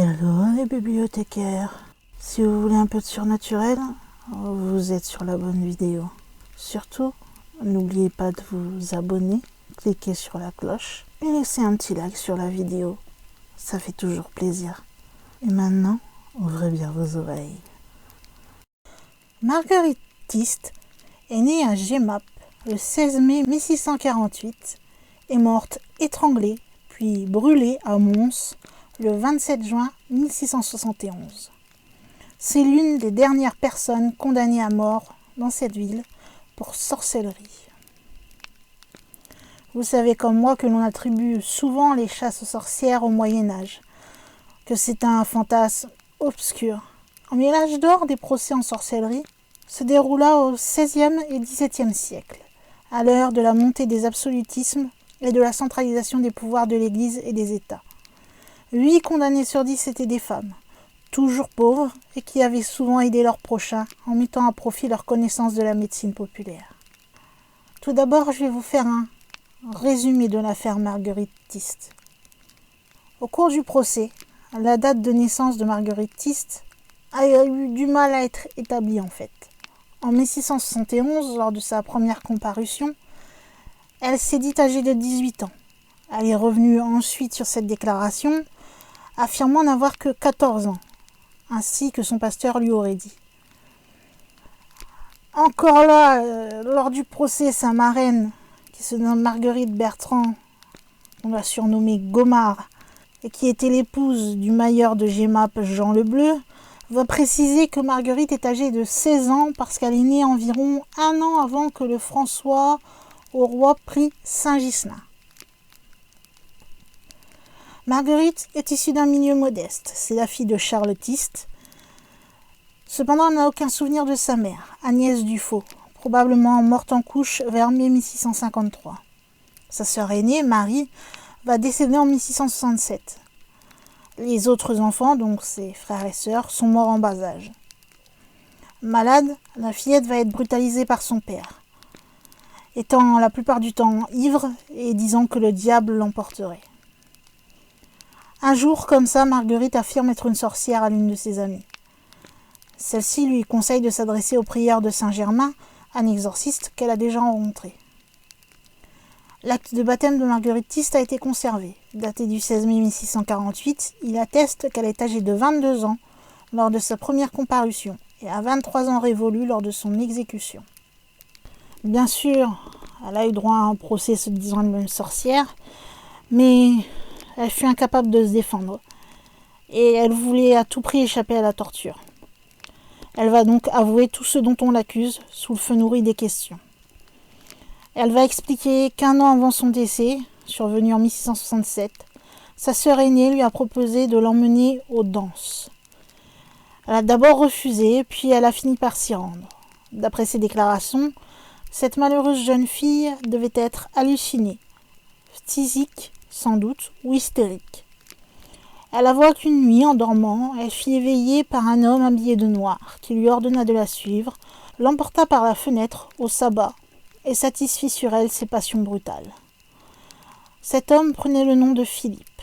Hello les bibliothécaires. Si vous voulez un peu de surnaturel, vous êtes sur la bonne vidéo. Surtout, n'oubliez pas de vous abonner, cliquez sur la cloche et laissez un petit like sur la vidéo. Ça fait toujours plaisir. Et maintenant, ouvrez bien vos oreilles. Marguerite Tist est née à Jemmapes le 16 mai 1648 et morte étranglée puis brûlée à Mons le 27 juin 1671. C'est l'une des dernières personnes condamnées à mort dans cette ville pour sorcellerie. Vous savez comme moi que l'on attribue souvent les chasses aux sorcières au Moyen-Âge, que c'est un fantasme obscur. Mais l'âge d'or des procès en sorcellerie se déroula au XVIe et XVIIe siècle, à l'heure de la montée des absolutismes et de la centralisation des pouvoirs de l'Église et des États. 8 condamnés sur 10 étaient des femmes, toujours pauvres et qui avaient souvent aidé leurs prochains en mettant à profit leur connaissance de la médecine populaire. Tout d'abord, je vais vous faire un résumé de l'affaire Marguerite Tist. Au cours du procès, la date de naissance de Marguerite Tist a eu du mal à être établie en fait. En 1671, lors de sa première comparution, elle s'est dite âgée de 18 ans. Elle est revenue ensuite sur cette déclaration, affirmant n'avoir que 14 ans, ainsi que son pasteur lui aurait dit. Encore là, lors du procès, sa marraine, qui se nomme Marguerite Bertrand, on l'a surnommée Gomard, et qui était l'épouse du mailleur de Jemmapes, Jean le Bleu, va préciser que Marguerite est âgée de 16 ans parce qu'elle est née environ 1 an avant que le François au roi prit Saint-Ghislain. Marguerite est issue d'un milieu modeste. C'est la fille de Charles Tist. Cependant, elle n'a aucun souvenir de sa mère, Agnès Dufaux, probablement morte en couche vers mai 1653. Sa sœur aînée, Marie, va décéder en 1667. Les autres enfants, donc ses frères et sœurs, sont morts en bas âge. Malade, la fillette va être brutalisée par son père, étant la plupart du temps ivre et disant que le diable l'emporterait. Un jour, comme ça, Marguerite affirme être une sorcière à l'une de ses amies. Celle-ci lui conseille de s'adresser au prieur de Saint-Germain, un exorciste qu'elle a déjà rencontré. L'acte de baptême de Marguerite Tist a été conservé. Daté du 16 mai 1648, il atteste qu'elle est âgée de 22 ans lors de sa première comparution et à 23 ans révolus lors de son exécution. Bien sûr, elle a eu droit à un procès se disant elle-même sorcière, mais elle fut incapable de se défendre et elle voulait à tout prix échapper à la torture. Elle va donc avouer tout ce dont on l'accuse sous le feu nourri des questions. Elle va expliquer qu'1 an avant son décès, survenu en 1667, sa sœur aînée lui a proposé de l'emmener aux danses. Elle a d'abord refusé, puis elle a fini par s'y rendre. D'après ses déclarations, cette malheureuse jeune fille devait être hallucinée, phtisique sans doute, ou hystérique. Elle avoua qu'une nuit, en dormant, elle fit éveiller par un homme habillé de noir, qui lui ordonna de la suivre, l'emporta par la fenêtre au sabbat, et satisfit sur elle ses passions brutales. Cet homme prenait le nom de Philippe.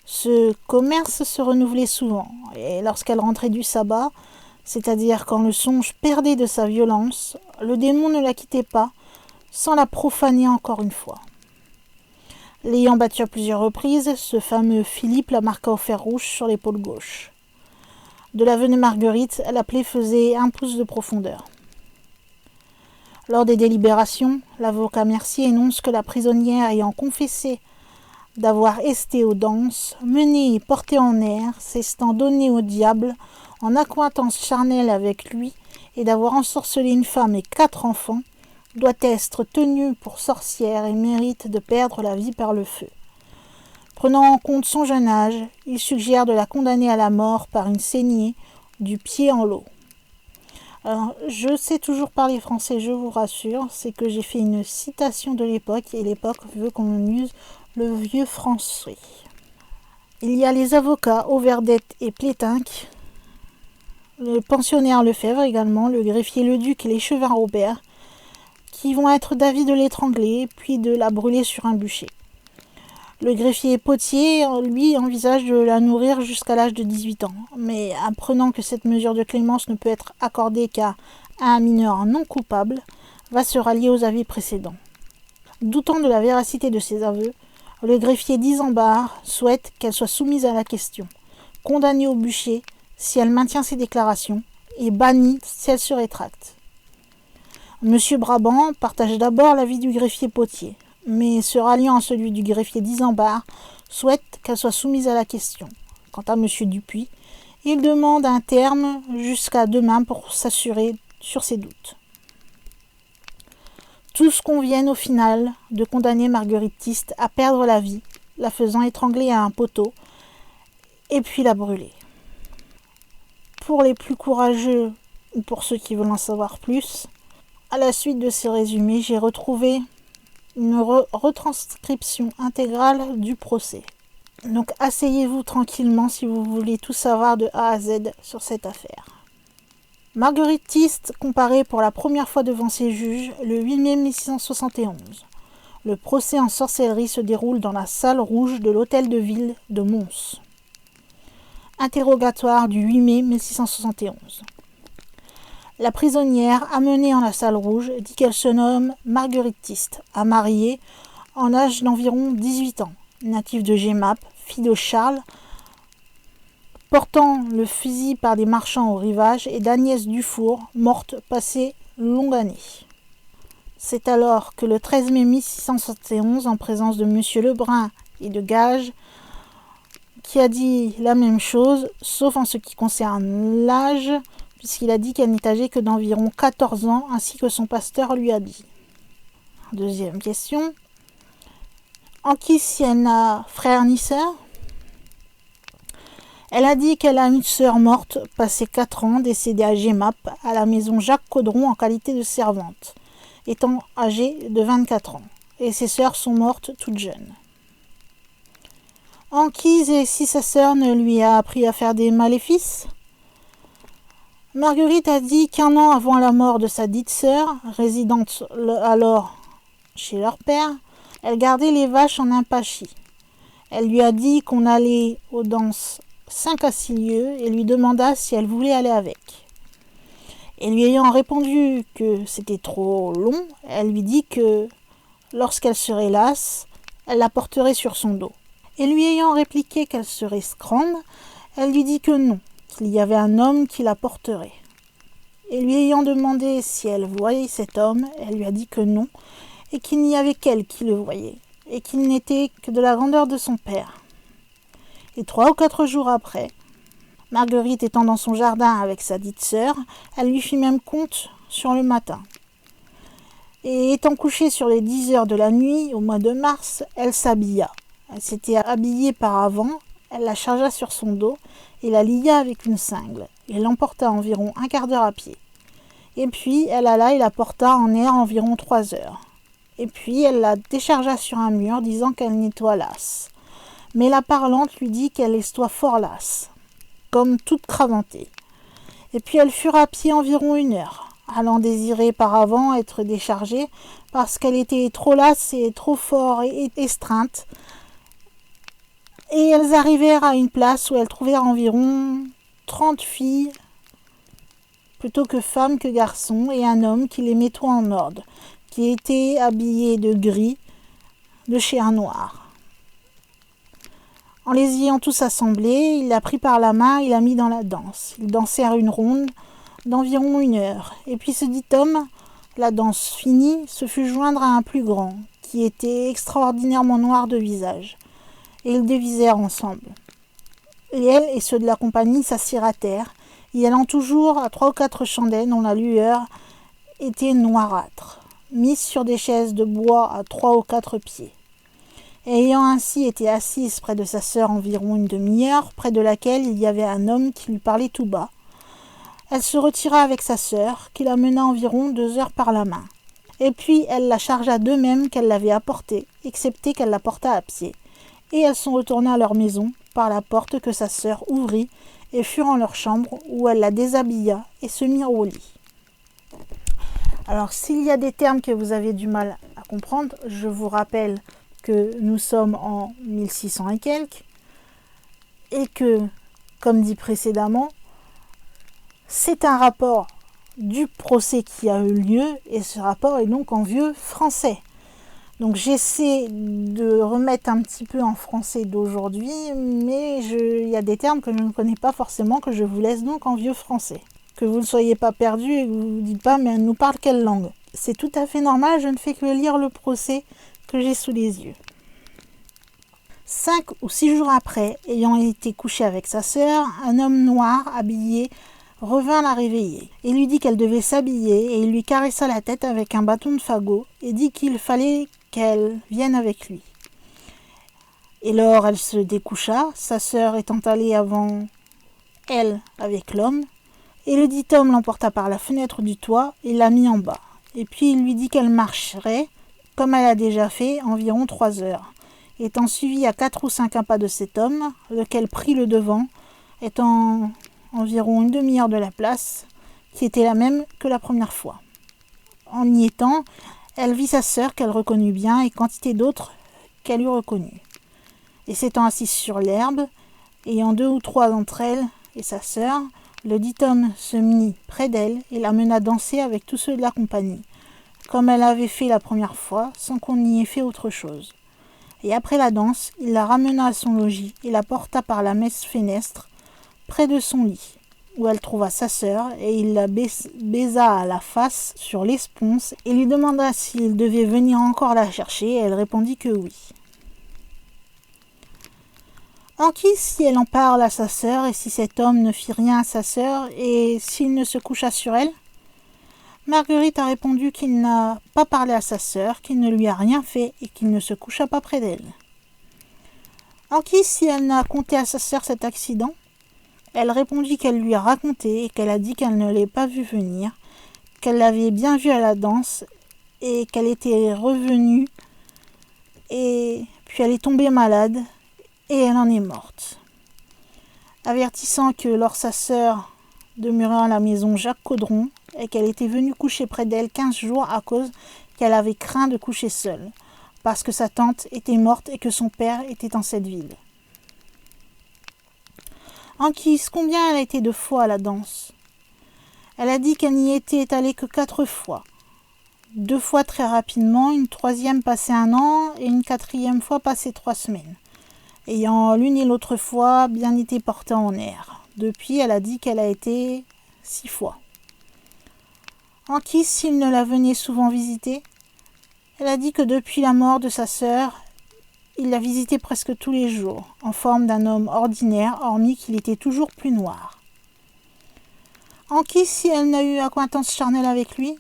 Ce commerce se renouvelait souvent, et lorsqu'elle rentrait du sabbat, c'est-à-dire quand le songe perdait de sa violence, le démon ne la quittait pas, sans la profaner encore une fois. L'ayant battue à plusieurs reprises, ce fameux Philippe la marqua au fer rouge sur l'épaule gauche. De l'aveu de Marguerite, la plaie faisait 1 pouce de profondeur. Lors des délibérations, l'avocat Mercier énonce que la prisonnière ayant confessé d'avoir esté aux danses, mené et porté en air, s'estant donné au diable, en accointance charnelle avec lui, et d'avoir ensorcelé une femme et 4 enfants, doit être tenue pour sorcière et mérite de perdre la vie par le feu. Prenant en compte son jeune âge, il suggère de la condamner à la mort par une saignée du pied en l'eau. Alors, je sais toujours parler français, je vous rassure, c'est que j'ai fait une citation de l'époque, et l'époque veut qu'on use le vieux français. Il y a les avocats Auverdette et Plétinck, le pensionnaire Lefebvre également, le greffier Leduc et l'échevin Robert, qui vont être d'avis de l'étrangler, puis de la brûler sur un bûcher. Le greffier Potier, lui, envisage de la nourrir jusqu'à l'âge de 18 ans, mais apprenant que cette mesure de clémence ne peut être accordée qu'à un mineur non coupable, va se rallier aux avis précédents. Doutant de la véracité de ses aveux, le greffier d'Isambard souhaite qu'elle soit soumise à la question, condamnée au bûcher si elle maintient ses déclarations et bannie si elle se rétracte. Monsieur Brabant partage d'abord l'avis du greffier Potier, mais se ralliant à celui du greffier d'Isambard, souhaite qu'elle soit soumise à la question. Quant à monsieur Dupuis, il demande un terme jusqu'à demain pour s'assurer sur ses doutes. Tous conviennent au final de condamner Marguerite Tist à perdre la vie, la faisant étrangler à un poteau, et puis la brûler. Pour les plus courageux, ou pour ceux qui veulent en savoir plus, à la suite de ces résumés, j'ai retrouvé une retranscription intégrale du procès. Donc asseyez-vous tranquillement si vous voulez tout savoir de A à Z sur cette affaire. Marguerite Tist comparée pour la première fois devant ses juges le 8 mai 1671. Le procès en sorcellerie se déroule dans la salle rouge de l'hôtel de ville de Mons. Interrogatoire du 8 mai 1671. La prisonnière, amenée en la salle rouge, dit qu'elle se nomme Marguerite Tist, à mariée, en âge d'environ 18 ans, native de Gemap, fille de Charles, portant le fusil par des marchands au rivage, et d'Agnès Dufour, morte passée longue année. C'est alors que le 13 mai 1671, en présence de M. Lebrun et de Gage, qui a dit la même chose, sauf en ce qui concerne l'âge, puisqu'il a dit qu'elle n'est âgée que d'environ 14 ans, ainsi que son pasteur lui a dit. Deuxième question. En qui si elle n'a frère ni sœur? Elle a dit qu'elle a une sœur morte, passée 4 ans, décédée à Gemap, à la maison Jacques Caudron en qualité de servante, étant âgée de 24 ans, et ses sœurs sont mortes toutes jeunes. En qui et si sa sœur ne lui a appris à faire des maléfices? Marguerite a dit qu'1 an avant la mort de sa dite sœur, résidente alors chez leur père, elle gardait les vaches en un pachis. Elle lui a dit qu'on allait aux danses 5 à 6 lieues et lui demanda si elle voulait aller avec. Et lui ayant répondu que c'était trop long, elle lui dit que lorsqu'elle serait lasse, elle la porterait sur son dos. Et lui ayant répliqué qu'elle serait scrande, elle lui dit que non, qu'il y avait un homme qui la porterait. Et lui ayant demandé si elle voyait cet homme, elle lui a dit que non, et qu'il n'y avait qu'elle qui le voyait, et qu'il n'était que de la grandeur de son père. Et 3 ou 4 jours après, Marguerite étant dans son jardin avec sa dite sœur, elle lui fit même compte sur le matin. Et étant couchée sur les 10 heures de la nuit, au mois de mars, elle s'habilla. Elle s'était habillée par avant, elle la chargea sur son dos et la lia avec une cingle, et l'emporta environ un quart d'heure à pied. Et puis elle alla et la porta en air environ 3 heures. Et puis elle la déchargea sur un mur, disant qu'elle n'était lasse. Mais la parlante lui dit qu'elle estait fort lasse, comme toute cravantée. Et puis elle fut à pied environ 1 heure, allant désirer par avant être déchargée, parce qu'elle était trop lasse et trop fort et estreinte. Et elles arrivèrent à une place où elles trouvèrent environ 30 filles, plutôt que femmes que garçons, et un homme qui les mettait en ordre, qui était habillé de gris, de chair noire. En les ayant tous assemblés, il la prit par la main et la mit dans la danse. Ils dansèrent une ronde d'environ 1 heure. Et puis ce dit homme, la danse finie, se fut joindre à un plus grand, qui était extraordinairement noir de visage. Et ils devisèrent ensemble. Et elle et ceux de la compagnie s'assirent à terre, y allant toujours à 3 ou 4 chandelles dont la lueur était noirâtre, mises sur des chaises de bois à 3 ou 4 pieds. Et ayant ainsi été assise près de sa sœur environ une demi-heure, près de laquelle il y avait un homme qui lui parlait tout bas, elle se retira avec sa sœur, qui la mena environ 2 heures par la main. Et puis elle la chargea d'eux-mêmes qu'elle l'avait apportée, excepté qu'elle la porta à pied. Et elles sont retournées à leur maison par la porte que sa sœur ouvrit et furent en leur chambre où elle la déshabilla et se mirent au lit. Alors s'il y a des termes que vous avez du mal à comprendre, je vous rappelle que nous sommes en 1600 et quelques, et que, comme dit précédemment, c'est un rapport du procès qui a eu lieu, et ce rapport est donc en vieux français. Donc j'essaie de remettre un petit peu en français d'aujourd'hui, mais il y a des termes que je ne connais pas forcément, que je vous laisse donc en vieux français. Que vous ne soyez pas perdus et que vous ne vous dites pas, mais elle nous parle quelle langue? C'est tout à fait normal, je ne fais que lire le procès que j'ai sous les yeux. 5 ou 6 jours après, ayant été couché avec sa sœur, un homme noir habillé revint la réveiller et lui dit qu'elle devait s'habiller, et il lui caressa la tête avec un bâton de fagot et dit qu'il fallait qu'elle vienne avec lui. Et lors elle se découcha, sa sœur étant allée avant elle avec l'homme, et le dit homme l'emporta par la fenêtre du toit et la mit en bas. Et puis il lui dit qu'elle marcherait, comme elle a déjà fait, environ 3 heures, étant suivie à 4 ou 5 pas de cet homme, lequel prit le devant, étant environ une demi-heure de la place, qui était la même que la première fois. En y étant, elle vit sa sœur qu'elle reconnut bien et quantité d'autres qu'elle eut reconnues. Et s'étant assise sur l'herbe, ayant 2 ou 3 d'entre elles et sa sœur, le dit homme se mit près d'elle et la mena danser avec tous ceux de la compagnie, comme elle avait fait la première fois, sans qu'on y ait fait autre chose. Et après la danse, il la ramena à son logis et la porta par la messe-fenêtre près de son lit, où elle trouva sa sœur, et il la baisa à la face sur l'esponce et lui demanda s'il devait venir encore la chercher, et elle répondit que oui. En qui, si elle en parle à sa sœur, et si cet homme ne fit rien à sa sœur, et s'il ne se coucha sur elle? Marguerite a répondu qu'il n'a pas parlé à sa sœur, qu'il ne lui a rien fait, et qu'il ne se coucha pas près d'elle. En qui, si elle n'a conté à sa sœur cet accident? Elle répondit qu'elle lui a raconté, et qu'elle a dit qu'elle ne l'ait pas vu venir, qu'elle l'avait bien vu à la danse, et qu'elle était revenue, et puis elle est tombée malade, et elle en est morte. Avertissant que lors sa sœur demeurait à la maison Jacques Caudron, et qu'elle était venue coucher près d'elle 15 jours à cause qu'elle avait craint de coucher seule, parce que sa tante était morte et que son père était en cette ville. Anquise, combien elle a été de fois à la danse? Elle a dit qu'elle n'y était allée que 4 fois. 2 fois très rapidement, une 3e passé 1 an et une 4e fois passé 3 semaines, ayant l'une et l'autre fois bien été portée en air. Depuis, elle a dit qu'elle a été 6 fois. Anquise, s'il ne la venait souvent visiter? Elle a dit que depuis la mort de sa sœur, il la visitait presque tous les jours, en forme d'un homme ordinaire, hormis qu'il était toujours plus noir. Anquise, si elle n'a eu acquaintance charnelle avec lui?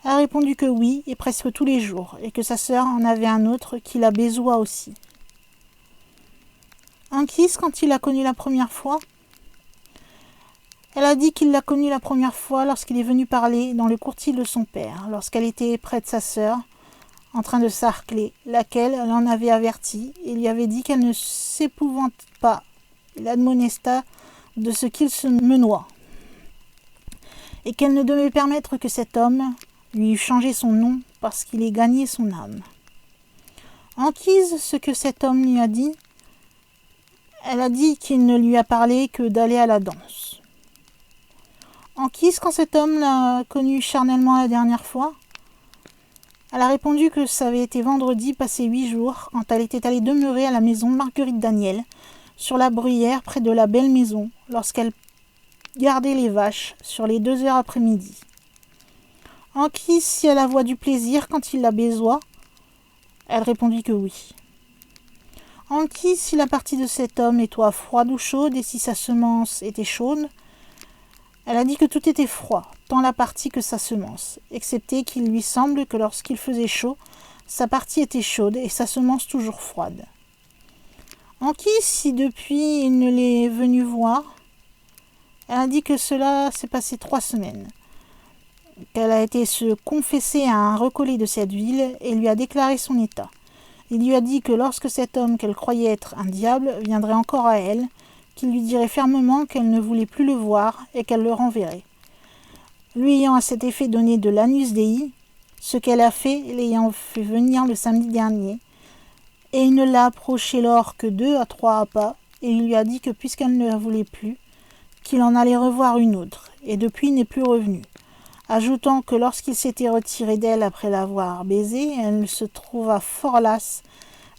Elle a répondu que oui, et presque tous les jours, et que sa sœur en avait un autre qui la baisoua aussi. Anquise, quand il l'a connue la première fois? Elle a dit qu'il l'a connue la première fois lorsqu'il est venu parler dans le courtil de son père, lorsqu'elle était près de sa sœur, en train de sarcler, laquelle elle en avait averti et lui avait dit qu'elle ne s'épouvante pas. Il admonesta de ce qu'il se menoie, et qu'elle ne devait permettre que cet homme lui eût changé son nom parce qu'il ait gagné son âme. Anquise, ce que cet homme lui a dit? Elle a dit qu'il ne lui a parlé que d'aller à la danse. Anquise, quand cet homme l'a connue charnellement la dernière fois? Elle a répondu que ça avait été vendredi passé 8 jours, quand elle était allée demeurer à la maison Marguerite Daniel, sur la bruyère près de la belle maison, lorsqu'elle gardait les vaches sur les 2 heures après-midi. Anquise, si elle avoit du plaisir quand il la baisoit? Elle répondit que oui. Anquise, si la partie de cet homme était froide ou chaude, et si sa semence était chaude? Elle a dit que tout était froid, tant la partie que sa semence, excepté qu'il lui semble que lorsqu'il faisait chaud, sa partie était chaude et sa semence toujours froide. Anquise, si depuis il ne l'est venu voir? Elle a dit que cela s'est passé 3 semaines, qu'elle a été se confesser à un recollé de cette ville et lui a déclaré son état. Il lui a dit que lorsque cet homme qu'elle croyait être un diable viendrait encore à elle, qu'il lui dirait fermement qu'elle ne voulait plus le voir et qu'elle le renverrait. Lui ayant à cet effet donné de l'anus dei, ce qu'elle a fait, l'ayant fait venir le samedi dernier, et il ne l'a approché lors que 2 à 3 pas, et il lui a dit que puisqu'elle ne la voulait plus, qu'il en allait revoir une autre, et depuis il n'est plus revenu, ajoutant que lorsqu'il s'était retiré d'elle après l'avoir baisée, elle se trouva fort lasse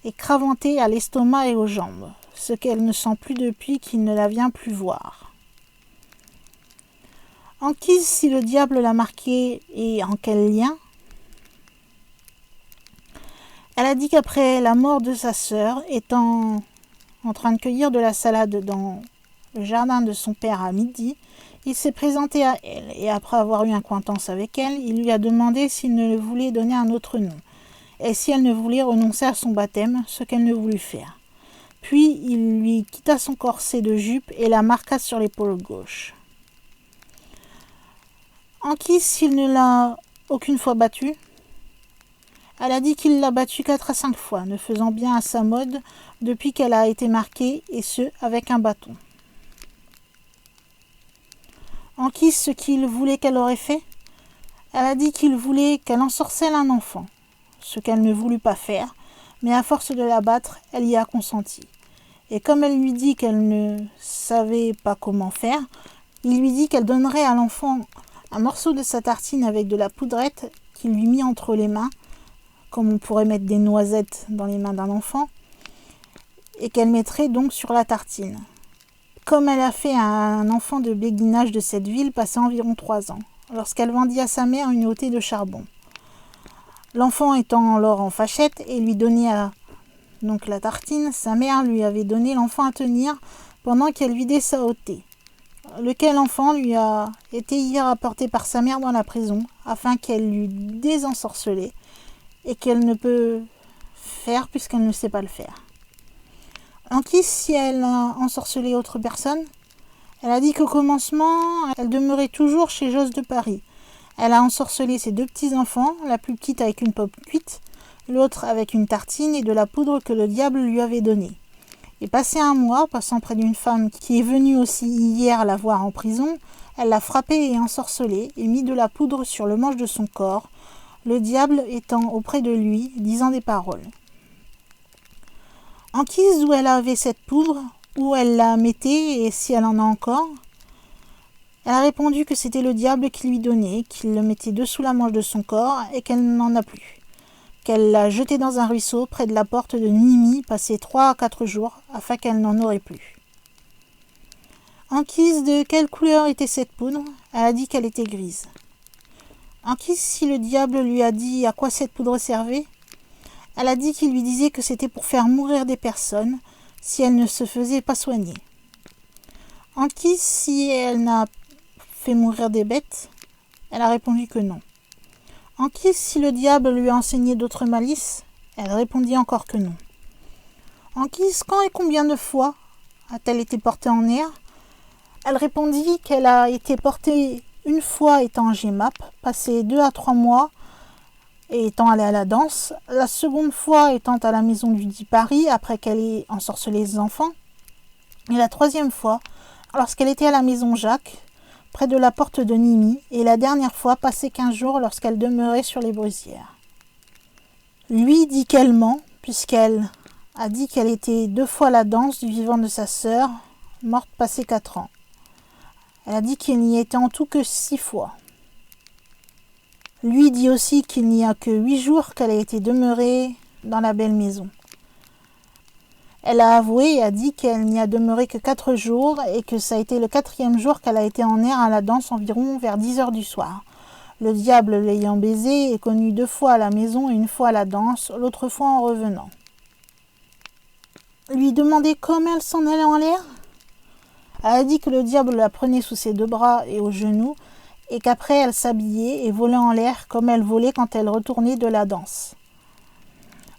et cravantée à l'estomac et aux jambes, ce qu'elle ne sent plus depuis qu'il ne la vient plus voir. Enquise si le diable l'a marquée et en quel lien. Elle a dit qu'après la mort de sa sœur, étant en train de cueillir de la salade dans le jardin de son père à midi, il s'est présenté à elle, et après avoir eu acquaintance avec elle, il lui a demandé s'il ne voulait donner un autre nom, et si elle ne voulait renoncer à son baptême, ce qu'elle ne voulut faire. Puis il lui quitta son corset de jupe et la marqua sur l'épaule gauche. Enquise s'il ne l'a aucune fois battue. Elle a dit qu'il l'a battue 4 à 5 fois, ne faisant bien à sa mode depuis qu'elle a été marquée, et ce, avec un bâton. Enquise ce qu'il voulait qu'elle aurait fait. Elle a dit qu'il voulait qu'elle ensorcelle un enfant, ce qu'elle ne voulut pas faire, mais à force de la battre, elle y a consenti. Et comme elle lui dit qu'elle ne savait pas comment faire, il lui dit qu'elle donnerait à l'enfant un morceau de sa tartine avec de la poudrette qu'il lui mit entre les mains, comme on pourrait mettre des noisettes dans les mains d'un enfant, et qu'elle mettrait donc sur la tartine. Comme elle a fait à un enfant de béguinage de cette ville passé environ 3 ans, lorsqu'elle vendit à sa mère une hottée de charbon. L'enfant étant alors en fâchette et lui donnait donc la tartine, sa mère lui avait donné l'enfant à tenir pendant qu'elle vidait sa hottée, lequel enfant lui a été hier apporté par sa mère dans la prison, afin qu'elle l'eût désensorcelé, et qu'elle ne peut faire puisqu'elle ne sait pas le faire. Enquise si elle a ensorcelé autre personne. Elle a dit qu'au commencement, elle demeurait toujours chez Josse de Paris. Elle a ensorcelé ses 2 petits-enfants, la plus petite avec une pomme cuite, l'autre avec une tartine et de la poudre que le diable lui avait donnée. Et passé un mois, passant près d'une femme qui est venue aussi hier la voir en prison, elle l'a frappée et ensorcelée et mit de la poudre sur le manche de son corps, le diable étant auprès de lui, disant des paroles. Enquise d'où elle avait cette poudre, où elle la mettait et si elle en a encore. Elle a répondu que c'était le diable qui lui donnait, qu'il le mettait dessous la manche de son corps et qu'elle n'en a plus. Qu'elle l'a jeté dans un ruisseau près de la porte de Nimi, passé 3 à 4 jours, afin qu'elle n'en aurait plus. Enquise de quelle couleur était cette poudre. Elle a dit qu'elle était grise. Enquise si le diable lui a dit à quoi cette poudre servait. Elle a dit qu'il lui disait que c'était pour faire mourir des personnes si elles ne se faisaient pas soigner. Enquise si elle n'a fait mourir des bêtes. Elle a répondu que non. Enquise si le diable lui a enseigné d'autres malices. Elle répondit encore que non. Enquise quand et combien de fois a-t-elle été portée en air. Elle répondit qu'elle a été portée une fois étant en GMAP, passé 2 à 3 mois et étant allée à la danse, la seconde fois étant à la maison du dit Paris après qu'elle ait ensorcelé les enfants, et la 3e fois lorsqu'elle était à la maison Jacques, près de la porte de Nimi, et la dernière fois passé 15 jours lorsqu'elle demeurait sur les Brusières. Lui dit qu'elle ment, puisqu'elle a dit qu'elle était 2 fois à la danse du vivant de sa sœur, morte passé 4 ans. Elle a dit qu'il n'y était en tout que 6 fois. Lui dit aussi qu'il n'y a que 8 jours qu'elle a été demeurée dans la belle maison. Elle a avoué et a dit qu'elle n'y a demeuré que 4 jours et que ça a été le 4e jour qu'elle a été en air à la danse environ vers 10 heures du soir. Le diable l'ayant baisée est connu 2 fois à la maison et 1 fois à la danse, l'autre fois en revenant. Lui demander comment elle s'en allait en l'air. Elle a dit que le diable la prenait sous ses 2 bras et aux genoux et qu'après elle s'habillait et volait en l'air comme elle volait quand elle retournait de la danse.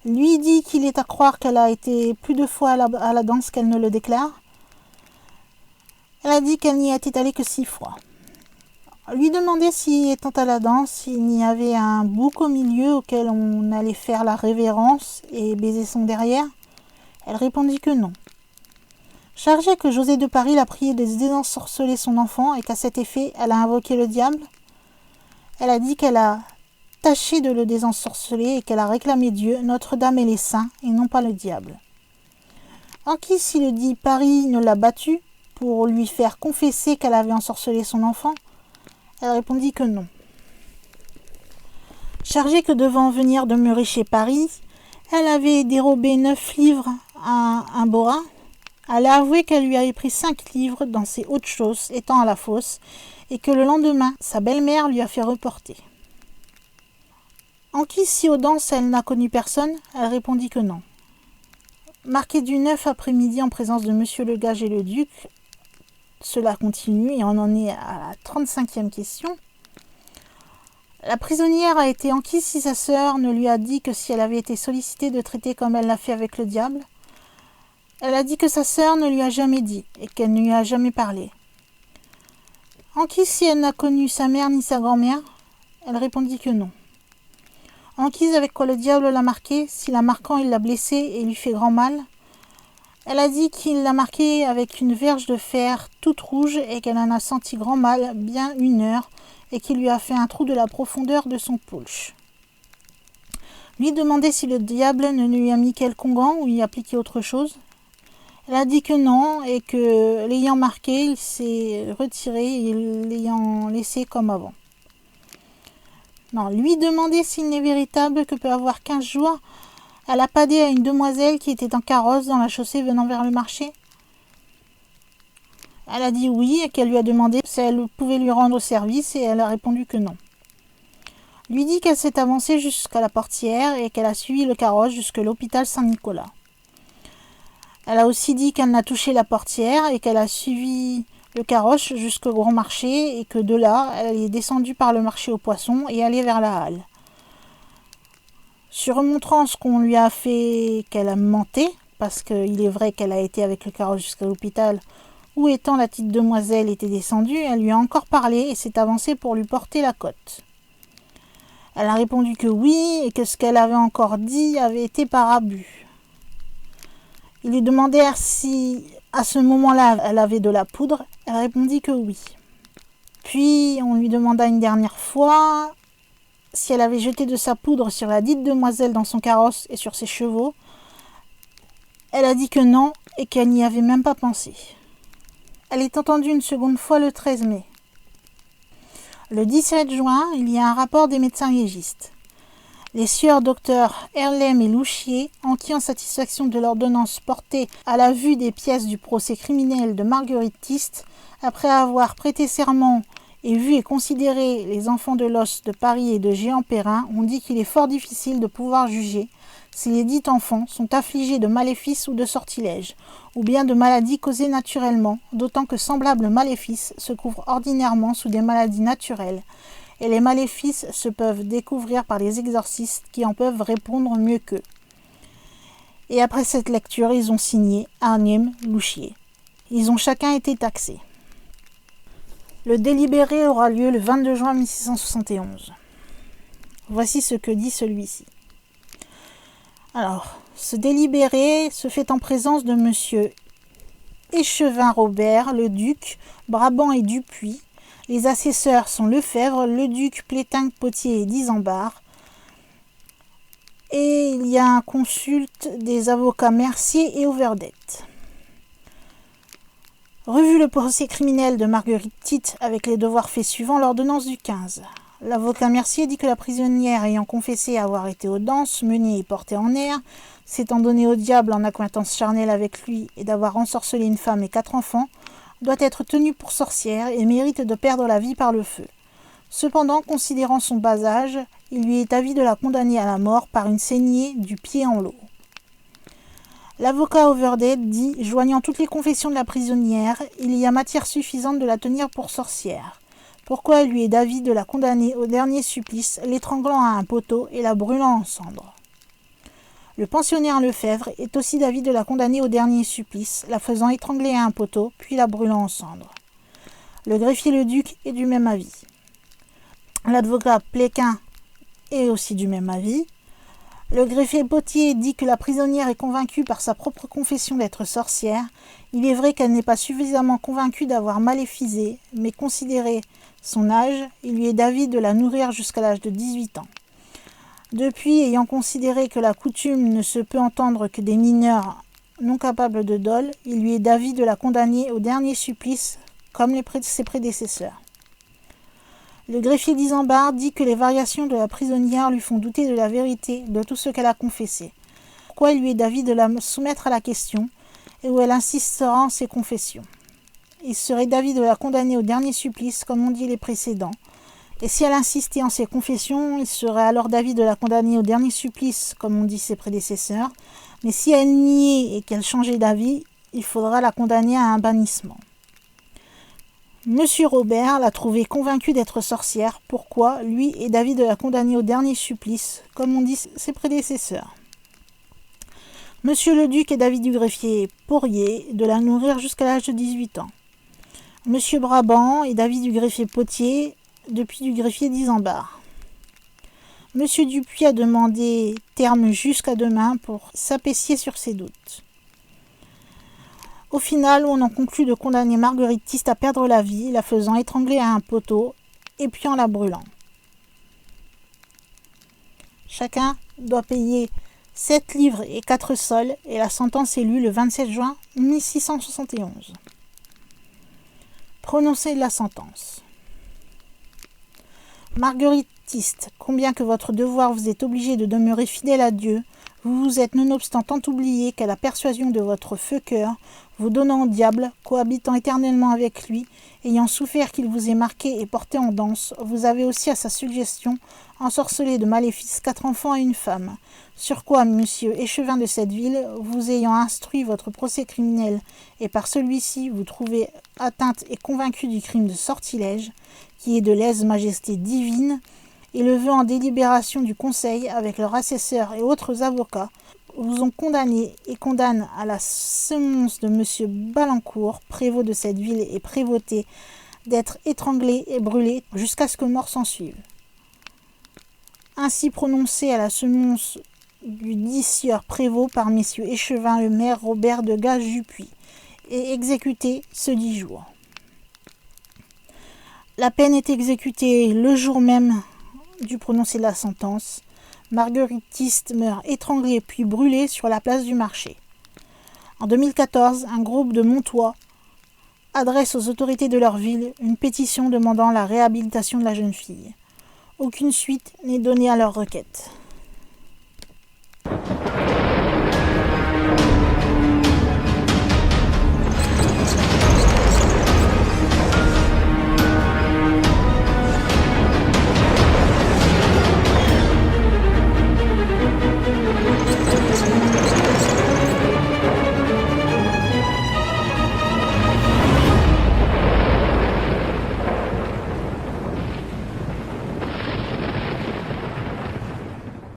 Lui dit qu'il est à croire qu'elle a été plus de fois à la danse qu'elle ne le déclare. Elle a dit qu'elle n'y était allée que 6 fois. Lui demander si, étant à la danse, il n'y avait un bouc au milieu auquel on allait faire la révérence et baiser son derrière. Elle répondit que non. Chargée que José de Paris l'a prié de désensorceler son enfant et qu'à cet effet, elle a invoqué le diable. Elle a dit qu'elle a tâché de le désensorceler et qu'elle a réclamé Dieu, Notre-Dame et les saints, et non pas le diable. Anquis, si le dit Paris ne l'a battue pour lui faire confesser qu'elle avait ensorcelé son enfant, elle répondit que non. Chargée que devant venir demeurer chez Paris, elle avait dérobé 9 livres à un Bora. Elle a avoué qu'elle lui avait pris 5 livres dans ses hautes choses étant à la fosse et que le lendemain, sa belle-mère lui a fait reporter. Anquis, si aux danses elle n'a connu personne, elle répondit que non. Marqué du 9 après-midi en présence de monsieur le Gage et le duc, cela continue et on en est à la 35e question. La prisonnière a été enquise si sa sœur ne lui a dit que si elle avait été sollicitée de traiter comme elle l'a fait avec le diable. Elle a dit que sa sœur ne lui a jamais dit et qu'elle ne lui a jamais parlé. Enquise si elle n'a connu sa mère ni sa grand-mère. Elle répondit que non. Enquise avec quoi le diable l'a marqué, si la marquant il l'a blessée et lui fait grand mal. Elle a dit qu'il l'a marquée avec une verge de fer toute rouge et qu'elle en a senti grand mal bien 1 heure et qu'il lui a fait un trou de la profondeur de son pulch. Lui demandait si le diable ne lui a mis quelconque gant ou y appliqué autre chose. Elle a dit que non et que l'ayant marqué, il s'est retiré et l'ayant laissé comme avant. Non, lui demandait s'il n'est véritable que peut avoir 15 jours. Elle a padé à une demoiselle qui était en carrosse dans la chaussée venant vers le marché. Elle a dit oui et qu'elle lui a demandé si elle pouvait lui rendre service et elle a répondu que non. Lui dit qu'elle s'est avancée jusqu'à la portière et qu'elle a suivi le carrosse jusqu'à l'hôpital Saint-Nicolas. Elle a aussi dit qu'elle n'a touché la portière et qu'elle a suivi le carrosse jusqu'au grand marché et que de là, elle est descendue par le marché aux poissons et allée vers la halle. Sur remontrant ce qu'on lui a fait qu'elle a menté, parce qu'il est vrai qu'elle a été avec le carrosse jusqu'à l'hôpital, où étant la petite demoiselle était descendue, elle lui a encore parlé et s'est avancée pour lui porter la cotte. Elle a répondu que oui et que ce qu'elle avait encore dit avait été par abus. Il lui demandait si à ce moment-là elle avait de la poudre, elle répondit que oui. Puis on lui demanda une dernière fois si elle avait jeté de sa poudre sur la dite demoiselle dans son carrosse et sur ses chevaux. Elle a dit que non et qu'elle n'y avait même pas pensé. Elle est entendue une seconde fois le 13 mai. Le 17 juin, il y a un rapport des médecins légistes. Les sieurs docteurs Herlem et Louchier, en qui en satisfaction de l'ordonnance portée à la vue des pièces du procès criminel de Marguerite Tist, après avoir prêté serment et vu et considéré les enfants de l'os de Paris et de Géant-Perrin, ont dit qu'il est fort difficile de pouvoir juger si les dits enfants sont affligés de maléfices ou de sortilèges, ou bien de maladies causées naturellement, d'autant que semblables maléfices se couvrent ordinairement sous des maladies naturelles, et les maléfices se peuvent découvrir par les exorcistes qui en peuvent répondre mieux qu'eux. Et après cette lecture, ils ont signé Herlem, Louchier. Ils ont chacun été taxés. Le délibéré aura lieu le 22 juin 1671. Voici ce que dit celui-ci. Alors, ce délibéré se fait en présence de monsieur Échevin Robert, le duc, Brabant et Dupuis. Les assesseurs sont Lefebvre, le duc, Plétin, Potier et Disambard. Et il y a un consulte des avocats Mercier et Overdet. Revu le procès criminel de Marguerite Tite avec les devoirs faits suivant l'ordonnance du 15. L'avocat Mercier dit que la prisonnière ayant confessé avoir été aux danses, menée et portée en air, s'étant donnée au diable en accointance charnelle avec lui et d'avoir ensorcelé une femme et 4 enfants, doit être tenue pour sorcière et mérite de perdre la vie par le feu. Cependant, considérant son bas âge, il lui est avis de la condamner à la mort par une saignée du pied en l'eau. L'avocat Overdet dit, joignant toutes les confessions de la prisonnière, il y a matière suffisante de la tenir pour sorcière. Pourquoi il lui est d'avis de la condamner au dernier supplice, l'étranglant à un poteau et la brûlant en cendres. Le pensionnaire Lefebvre est aussi d'avis de la condamner au dernier supplice, la faisant étrangler à un poteau, puis la brûlant en cendres. Le greffier le duc est du même avis. L'avocat Pléquin est aussi du même avis. Le greffier Potier dit que la prisonnière est convaincue par sa propre confession d'être sorcière. Il est vrai qu'elle n'est pas suffisamment convaincue d'avoir maléfisé, mais considéré son âge, il lui est d'avis de la nourrir jusqu'à l'âge de 18 ans. Depuis, ayant considéré que la coutume ne se peut entendre que des mineurs non capables de dol, il lui est d'avis de la condamner au dernier supplice, comme ses prédécesseurs. Le greffier d'Isambard dit que les variations de la prisonnière lui font douter de la vérité de tout ce qu'elle a confessé. Pourquoi il lui est d'avis de la soumettre à la question, et où elle insistera en ses confessions. Il serait d'avis de la condamner au dernier supplice, comme ont dit les précédents. Et si elle insistait en ses confessions, il serait alors d'avis de la condamner au dernier supplice, comme ont dit ses prédécesseurs. Mais si elle niait et qu'elle changeait d'avis, il faudra la condamner à un bannissement. Monsieur Robert l'a trouvée convaincue d'être sorcière. Pourquoi, lui, est d'avis de la condamner au dernier supplice, comme ont dit ses prédécesseurs. Monsieur le duc est d'avis du greffier Porrier de la nourrir jusqu'à l'âge de 18 ans. Monsieur Brabant est d'avis du greffier Potier depuis du greffier d'Isambard. Monsieur Dupuis a demandé terme jusqu'à demain pour s'apaiser sur ses doutes. Au final, on en conclut de condamner Marguerite Tist à perdre la vie, la faisant étrangler à un poteau et puis en la brûlant. Chacun doit payer 7 livres et 4 sols et la sentence est lue le 27 juin 1671. Prononcé de la sentence. Marguerite Tist, combien que votre devoir vous est obligé de demeurer fidèle à Dieu, vous vous êtes nonobstant tant oublié qu'à la persuasion de votre feu cœur, vous donnant au diable, cohabitant éternellement avec lui, ayant souffert qu'il vous ait marqué et porté en danse, vous avez aussi à sa suggestion ensorcelé de maléfices 4 enfants et une femme. Sur quoi, monsieur échevin de cette ville, vous ayant instruit votre procès criminel, et par celui-ci vous trouvez atteinte et convaincu du crime de sortilège, qui est de lèse-majesté divine, et le vœu en délibération du Conseil, avec leurs assesseurs et autres avocats, vous ont condamné et condamnent à la semonce de monsieur Balancourt, prévôt de cette ville et prévôté, d'être étranglé et brûlé jusqu'à ce que mort s'ensuive. Ainsi prononcé à la semonce du dit sieur prévôt par messieurs échevin le maire Robert de Gage-Dupuis, et exécuté ce 10 jours. La peine est exécutée le jour même du prononcé de la sentence. Marguerite Tist meurt étranglée puis brûlée sur la place du marché. En 2014, un groupe de Montois adresse aux autorités de leur ville une pétition demandant la réhabilitation de la jeune fille. Aucune suite n'est donnée à leur requête.